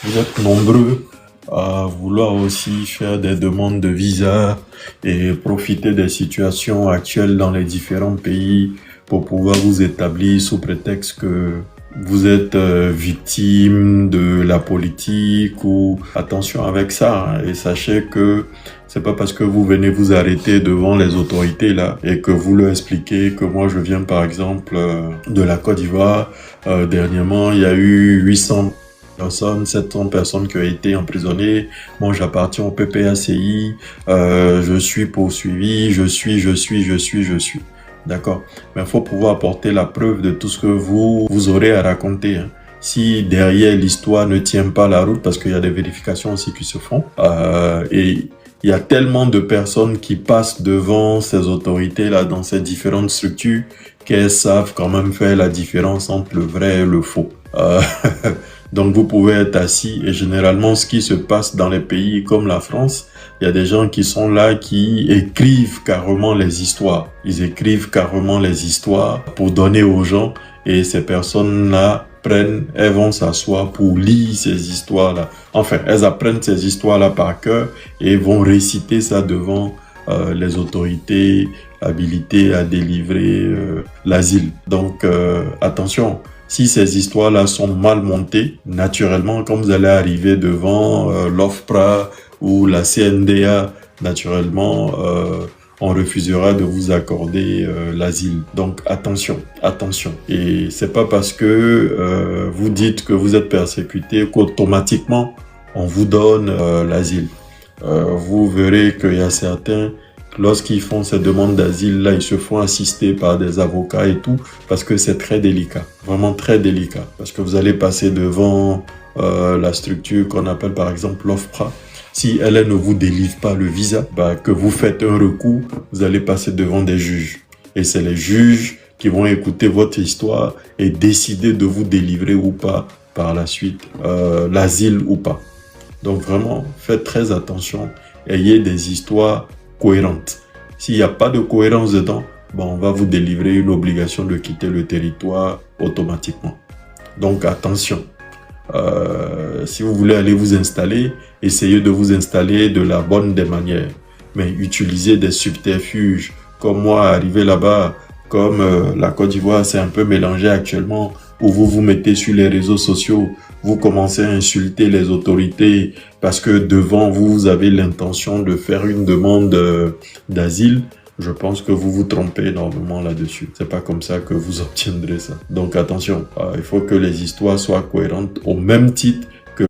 vous êtes nombreux à vouloir aussi faire des demandes de visa et profiter des situations actuelles dans les différents pays pour pouvoir vous établir sous prétexte que vous êtes victime de la politique ou attention avec ça, hein. Et sachez que c'est pas parce que vous venez vous arrêter devant les autorités là et que vous leur expliquez que moi je viens par exemple de la Côte d'Ivoire. Dernièrement, il y a eu 800 personnes, 700 personnes qui ont été emprisonnées. Moi, j'appartiens au PPACI. Je suis poursuivi. Je suis. D'accord. Mais il faut pouvoir apporter la preuve de tout ce que vous aurez à raconter, hein. Si derrière l'histoire ne tient pas la route, parce qu'il y a des vérifications aussi qui se font, et il y a tellement de personnes qui passent devant ces autorités-là dans ces différentes structures qu'elles savent quand même faire la différence entre le vrai et le faux. Donc vous pouvez être assis et généralement ce qui se passe dans les pays comme la France, il y a des gens qui sont là qui écrivent carrément les histoires. Ils écrivent carrément les histoires pour donner aux gens et ces personnes-là elles vont s'asseoir pour lire ces histoires-là. Enfin, elles apprennent ces histoires-là par cœur et vont réciter ça devant les autorités habilitées à délivrer l'asile. Donc attention. Si ces histoires-là sont mal montées, naturellement, quand vous allez arriver devant l'OFPRA ou la CNDA, naturellement, on refusera de vous accorder l'asile. Donc attention, attention. Et c'est pas parce que vous dites que vous êtes persécuté qu'automatiquement on vous donne l'asile. Vous verrez qu'il y a certains, lorsqu'ils font ces demandes d'asile, là, ils se font assister par des avocats et tout, parce que c'est très délicat, vraiment très délicat. Parce que vous allez passer devant la structure qu'on appelle par exemple l'OFPRA. Si elle ne vous délivre pas le visa, que vous faites un recours, vous allez passer devant des juges. Et c'est les juges qui vont écouter votre histoire et décider de vous délivrer ou pas par la suite, l'asile ou pas. Donc vraiment, faites très attention, ayez des histoires cohérente. S'il n'y a pas de cohérence dedans, on va vous délivrer une obligation de quitter le territoire automatiquement. Donc attention, si vous voulez aller vous installer, essayez de vous installer de la bonne des manières. Mais utilisez des subterfuges. Comme moi, arrivé là-bas, comme la Côte d'Ivoire s'est un peu mélangée actuellement, où vous vous mettez sur les réseaux sociaux, vous commencez à insulter les autorités parce que devant vous, vous avez l'intention de faire une demande d'asile. Je pense que vous vous trompez énormément là-dessus. C'est pas comme ça que vous obtiendrez ça. Donc attention, il faut que les histoires soient cohérentes au même titre